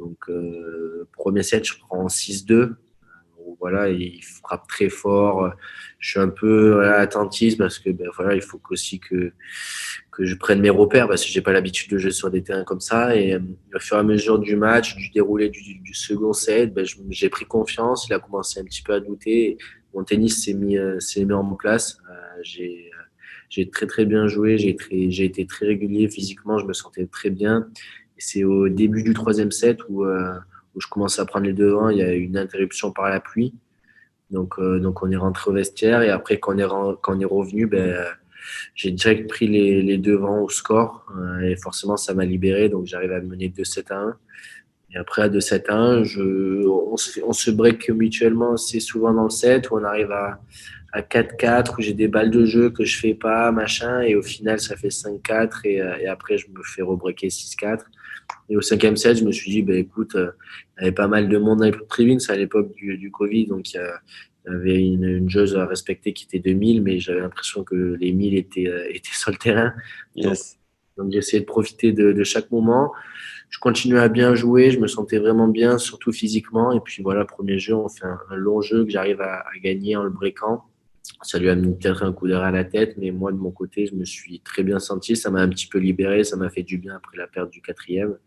Donc, premier set, je prends 6-2. Voilà, il frappe très fort. Je suis un peu voilà, attentiste parce que ben, voilà, il faut aussi que je prenne mes repères parce que j'ai pas l'habitude de jouer sur des terrains comme ça. Et au fur et à mesure du match, du déroulé du second set, ben, j'ai pris confiance. Il a commencé un petit peu à douter. Mon tennis s'est mis en place. J'ai très très bien joué. J'ai été très régulier physiquement. Je me sentais très bien. Et c'est au début du troisième set où je commence à prendre les devants. Il y a eu une interruption par la pluie. Donc on est rentré au vestiaire et après, quand on est revenu, ben, j'ai direct pris les devants au score et forcément, ça m'a libéré. Donc j'arrive à mener 2-7-1. Et après, à 2-7-1, on se break mutuellement assez souvent dans le set où on arrive à 4-4 où j'ai des balles de jeu que je fais pas, machin. Et au final, ça fait 5-4 et après, je me fais rebreaker 6-4. Et au cinquième set, je me suis dit, bah, écoute, il y avait pas mal de monde dans les tribunes, c'est à l'époque du Covid, donc il y avait une jauge à respecter qui était de 1000, mais j'avais l'impression que les 1000 étaient sur le terrain. Donc, Yes. donc j'ai essayé de profiter de chaque moment. Je continuais à bien jouer, je me sentais vraiment bien, surtout physiquement. Et puis voilà, premier jeu, on fait un long jeu que j'arrive à gagner en le breakant. Ça lui a mis peut-être un coup d'arrêt à la tête, mais moi, de mon côté, je me suis très bien senti. Ça m'a un petit peu libéré, ça m'a fait du bien après la perte du quatrième.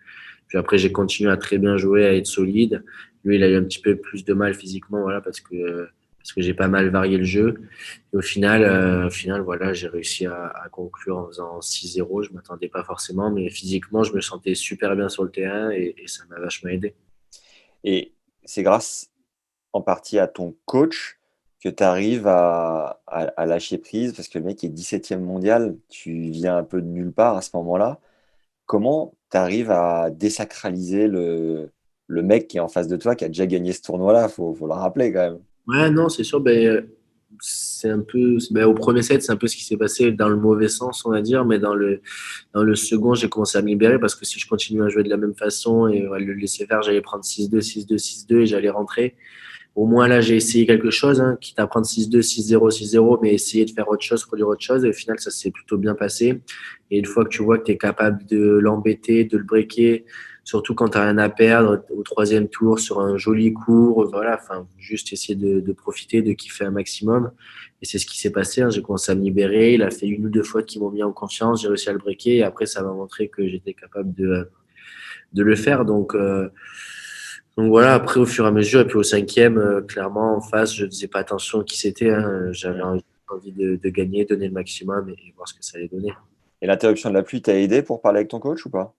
Puis après, j'ai continué à très bien jouer, à être solide. Lui, il a eu un petit peu plus de mal physiquement, voilà, parce que j'ai pas mal varié le jeu. Et au final, voilà, j'ai réussi à conclure en faisant 6-0. Je m'attendais pas forcément, mais physiquement, je me sentais super bien sur le terrain et ça m'a vachement aidé. Et c'est grâce en partie à ton coach que tu arrives à lâcher prise parce que le mec est 17e mondial, tu viens un peu de nulle part à ce moment-là. Comment tu arrives à désacraliser le mec qui est en face de toi, qui a déjà gagné ce tournoi-là? Faut le rappeler quand même. Ouais, non, c'est sûr. Ben, c'est un peu, ben, au premier set, c'est un peu ce qui s'est passé dans le mauvais sens, on va dire, mais dans le second, j'ai commencé à me libérer parce que si je continue à jouer de la même façon et à le laisser faire, j'allais prendre 6-2, 6-2, 6-2 et j'allais rentrer. Au moins là, j'ai essayé quelque chose, hein, quitte à prendre 6-2, 6-0, 6-0, mais essayer de faire autre chose, produire autre chose. Et au final, ça s'est plutôt bien passé. Et une fois que tu vois que tu es capable de l'embêter, de le breaker, surtout quand tu as rien à perdre au troisième tour sur un joli cours, voilà, enfin, juste essayer de profiter, de kiffer un maximum. Et c'est ce qui s'est passé. Hein. J'ai commencé à me libérer. Il a fait une ou deux fautes qui m'ont mis en confiance. J'ai réussi à le breaker. Et après, ça m'a montré que j'étais capable de le faire. Donc voilà, après au fur et à mesure, et puis au cinquième, clairement en face, je faisais pas attention à qui c'était. Hein. J'avais Mm. envie de gagner, donner le maximum et voir ce que ça allait donner. Et l'interruption de la pluie t'a aidé pour parler avec ton coach ou pas?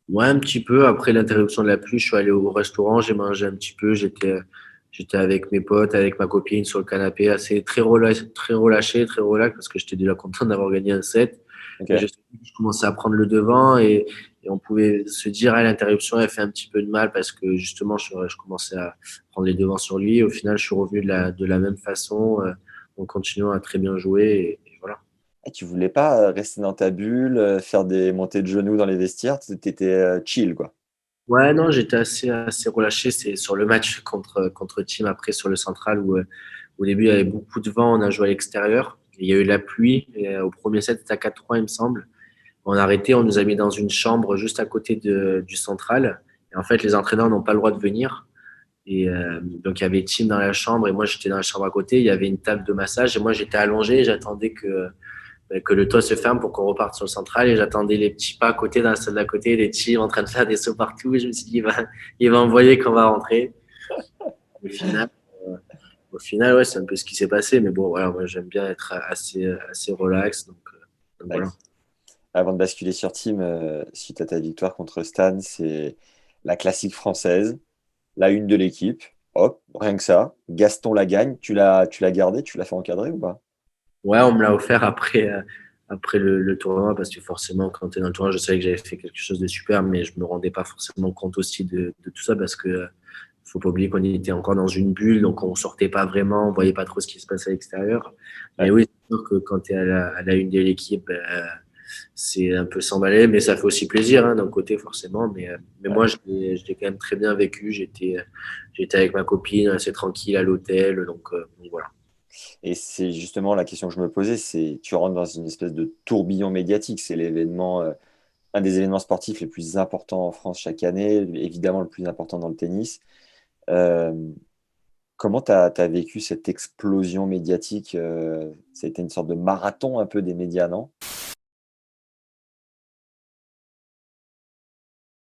Ouais, un petit peu. Après l'interruption de la pluie, je suis allé au restaurant, j'ai mangé un petit peu. J'étais avec mes potes, avec ma copine sur le canapé, assez très relâché, très relax parce que j'étais déjà content d'avoir gagné un set. Ok. Et je commençais à prendre le devant et on pouvait se dire, ah, l'interruption, elle fait un petit peu de mal parce que justement, je commençais à prendre les devants sur lui. Au final, je suis revenu de la même façon, en continuant à très bien jouer et voilà. Et tu voulais pas rester dans ta bulle, faire des montées de genoux dans les vestiaires, t'étais chill quoi. Ouais, non, j'étais assez relâché. C'est sur le match contre Team après sur le central où au début il y avait beaucoup de vent. On a joué à l'extérieur. Il y a eu la pluie. Et, au premier set, c'était à 4-3, il me semble. On a arrêté. On nous a mis dans une chambre juste à côté du central. Et en fait, les entraîneurs n'ont pas le droit de venir. Et donc, il y avait Team dans la chambre et moi, j'étais dans la chambre à côté. Il y avait une table de massage et moi, j'étais allongé et j'attendais que le toit se ferme pour qu'on reparte sur le central. Et j'attendais les petits pas à côté, dans la salle d'à côté, les petits en train de faire des sauts partout. Et je me suis dit, il va envoyer qu'on va rentrer. Au final, euh, au final ouais, c'est un peu ce qui s'est passé. Mais bon, voilà, moi, j'aime bien être assez relax. Donc Ouais. voilà. Avant de basculer sur Team, suite à ta victoire contre Stan, c'est la classique française, la une de l'équipe. Hop, rien que ça. Gaston la gagne. Tu l'as gardé, tu l'as fait encadrer ou pas? Ouais, on me l'a offert après le tournoi parce que forcément, quand tu es dans le tournoi, je savais que j'avais fait quelque chose de super, mais je me rendais pas forcément compte aussi de tout ça parce que faut pas oublier qu'on était encore dans une bulle, donc on sortait pas vraiment, on voyait pas trop ce qui se passait à l'extérieur. Mais Ouais. oui, c'est sûr que quand tu es à la une de l'équipe, c'est un peu s'emballer, mais ça fait aussi plaisir hein, d'un côté forcément. Mais Ouais. moi, je l'ai quand même très bien vécu. J'étais avec ma copine, assez tranquille à l'hôtel, donc voilà. Et c'est justement la question que je me posais, c'est tu rentres dans une espèce de tourbillon médiatique, c'est l'événement un des événements sportifs les plus importants en France chaque année, évidemment le plus important dans le tennis. Euh, Comment tu as vécu cette explosion médiatique? Ça a été une sorte de marathon un peu des médias, non?